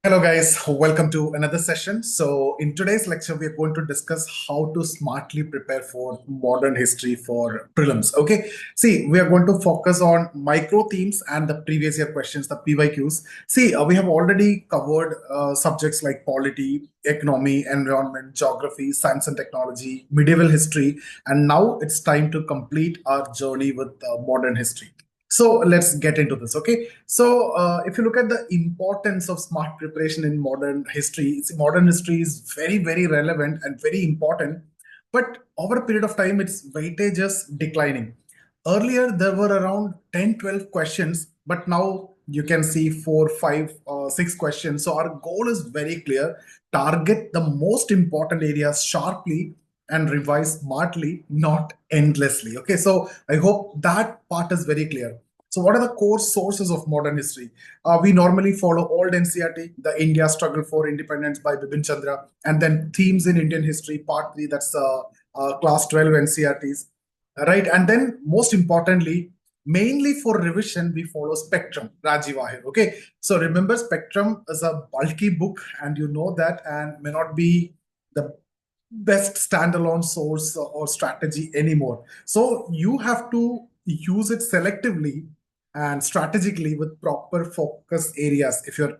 Hello guys, welcome to another session. So in today's lecture, we are going to discuss how to smartly prepare for modern history for prelims. Okay, see, we are going to focus on micro themes and the previous year questions, the PYQs. See, we have already covered subjects like polity, economy, environment, geography, science and technology, medieval history, and now it's time to complete our journey with modern history. So let's get into this. Okay. So if you look at the importance of smart preparation in modern history is very, very relevant and very important. But over a period of time, its weightage is declining. Earlier, there were around 10, 12 questions, but now you can see 4, 5, 6 questions. So our goal is very clear. Target the most important areas sharply and revise smartly, not endlessly. Okay, so I hope that part is very clear. So what are the core sources of modern history? We normally follow old NCERT, the India Struggle for Independence by Bipin Chandra, and then themes in Indian history, part 3, that's class 12 NCERTs, right? And then most importantly, mainly for revision, we follow Spectrum, Rajiv Ahir. Okay, so remember, Spectrum is a bulky book, and you know that, and may not be the best standalone source or strategy anymore. So you have to use it selectively and strategically with proper focus areas if you're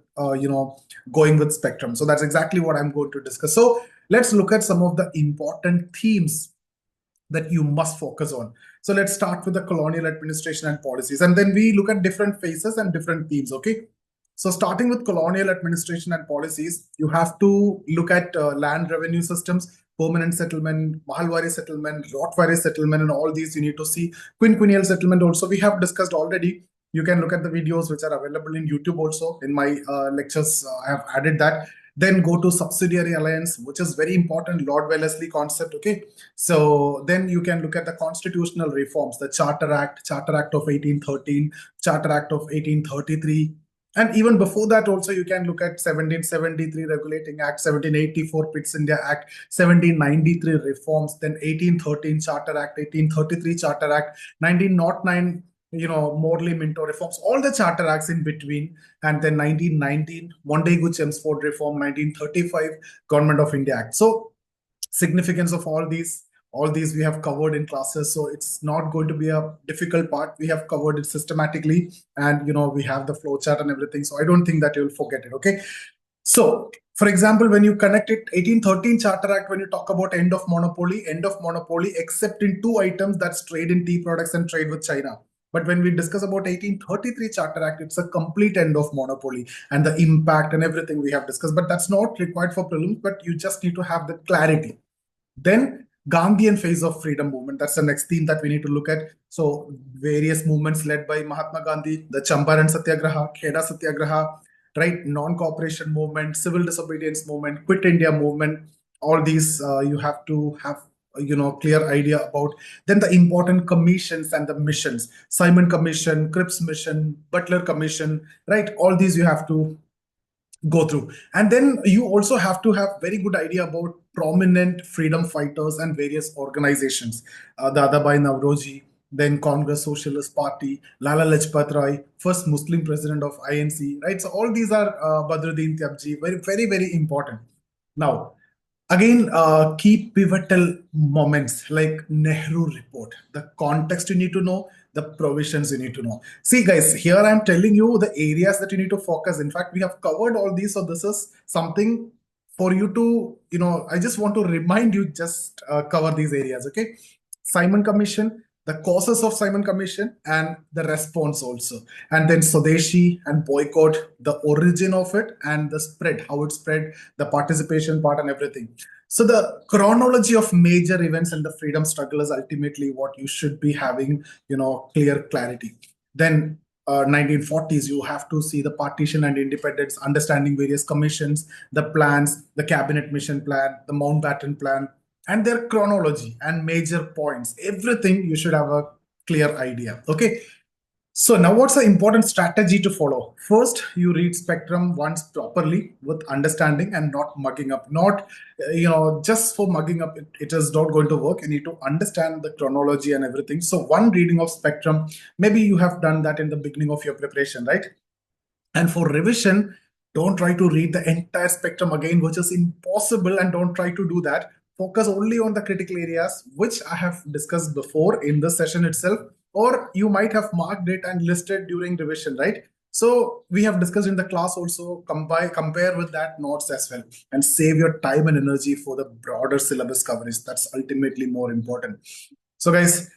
going with Spectrum. So that's exactly what I'm going to discuss. So let's look at some of the important themes that you must focus on. So let's start with the colonial administration and policies, and then we look at different phases and different themes. Okay, so starting with colonial administration and policies, you have to look at land revenue systems, permanent settlement, Mahalwari settlement, Rotwari settlement, and all these you need to see. Quinquennial settlement also we have discussed already. You can look at the videos which are available in YouTube also. In my lectures, I have added that. Then go to subsidiary alliance, which is very important, Lord Wellesley concept. Okay, so then you can look at the constitutional reforms, the Charter Act of 1813, Charter Act of 1833. And even before that also, you can look at 1773 Regulating Act, 1784 Pitt's India Act, 1793 reforms, then 1813 Charter Act, 1833 Charter Act, 1909 Morley Minto reforms, all the charter acts in between, and then 1919 montaguchelmsfordreforms reform, 1935 Government of India Act. So significance of all these we have covered in classes, so it's not going to be a difficult part. We have covered it systematically, and we have the flow chart and everything, so I don't think that you'll forget it. Okay, so for example, when you connect it, 1813 Charter Act, when you talk about end of monopoly except in 2 items, that's trade in tea products and trade with China. But when we discuss about 1833 Charter Act, it's a complete end of monopoly and the impact and everything we have discussed. But that's not required for prelims, but you just need to have the clarity. Then Gandhian phase of freedom movement. That's the next theme that we need to look at. So various movements led by Mahatma Gandhi, the Champaran Satyagraha, Kheda Satyagraha, right? Non-cooperation movement, civil disobedience movement, Quit India movement. All these you have to have clear idea about. Then the important commissions and the missions, Simon Commission, Cripps Mission, Butler Commission, right? All these you have to go through. And then you also have to have very good idea about prominent freedom fighters and various organizations, Dadabhai Nauroji, then Congress Socialist Party, Lala Lajpat Rai, first Muslim president of INC, right? So all these are Badruddin Tyabji, very, very, very important. Now, again, key pivotal moments like Nehru report, the context you need to know, the provisions you need to know. See guys, here I'm telling you the areas that you need to focus. In fact, we have covered all these. So this is something for you to, I just want to remind you, just cover these areas. Okay. Simon Commission, the causes of Simon Commission and the response also. And then Swadeshi and boycott, the origin of it and the spread, how it spread, the participation part and everything. So the chronology of major events and the freedom struggle is ultimately what you should be having, clear clarity. Then 1940s, you have to see the partition and independence, understanding various commissions, the plans, the cabinet mission plan, the Mountbatten plan, and their chronology and major points. Everything you should have a clear idea. Okay. So now what's the important strategy to follow? First, you read Spectrum once properly with understanding and not mugging up. Not, just for mugging up, it is not going to work. You need to understand the chronology and everything. So one reading of Spectrum, maybe you have done that in the beginning of your preparation, right? And for revision, Don't try to read the entire spectrum again, which is impossible, and don't try to do that. Focus only on the critical areas, which I have discussed before in the session itself, or you might have marked it and listed during revision, right? So we have discussed in the class also, compare with that notes as well, and save your time and energy for the broader syllabus coverage. That's ultimately more important. So guys,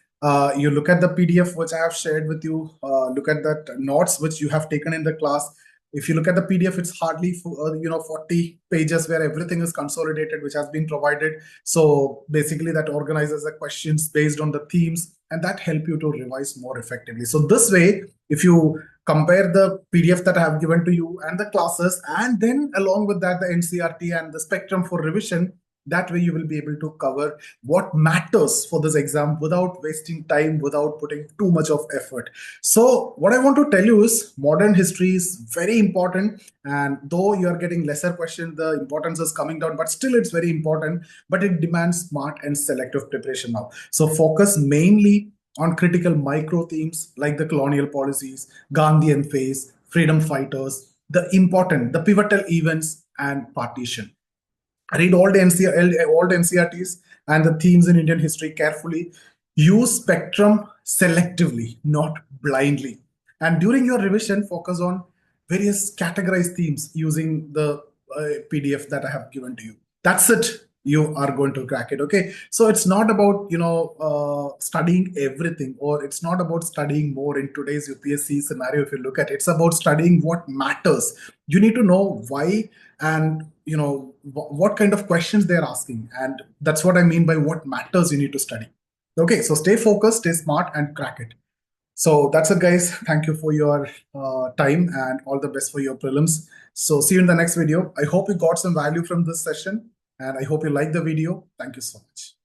you look at the PDF which I have shared with you, look at that notes which you have taken in the class. If you look at the PDF, it's hardly 40 pages where everything is consolidated, which has been provided. So basically that organizes the questions based on the themes, and that help you to revise more effectively. So this way, if you compare the PDF that I have given to you and the classes, and then along with that, the NCRT and the spectrum for revision, that way you will be able to cover what matters for this exam without wasting time, without putting too much of effort. So what I want to tell you is modern history is very important, and though you are getting lesser questions, the importance is coming down, but still it's very important, but it demands smart and selective preparation now. So focus mainly on critical micro themes like the colonial policies, Gandhian phase, freedom fighters, the pivotal events, and partition. Read all the NCRTs and the themes in Indian history carefully. Use spectrum selectively, not blindly. And during your revision, focus on various categorized themes using the PDF that I have given to you. That's it. You are going to crack it. Okay. So it's not about, studying everything, or it's not about studying more in today's UPSC scenario. If you look at it, it's about studying what matters. You need to know why, and what kind of questions they're asking, and that's what I mean by what matters you need to study. Okay, so stay focused, stay smart, and crack it. So that's it, guys. Thank you for your time, and all the best for your prelims. So see you in the next video. I hope you got some value from this session, and I hope you like the video. Thank you so much.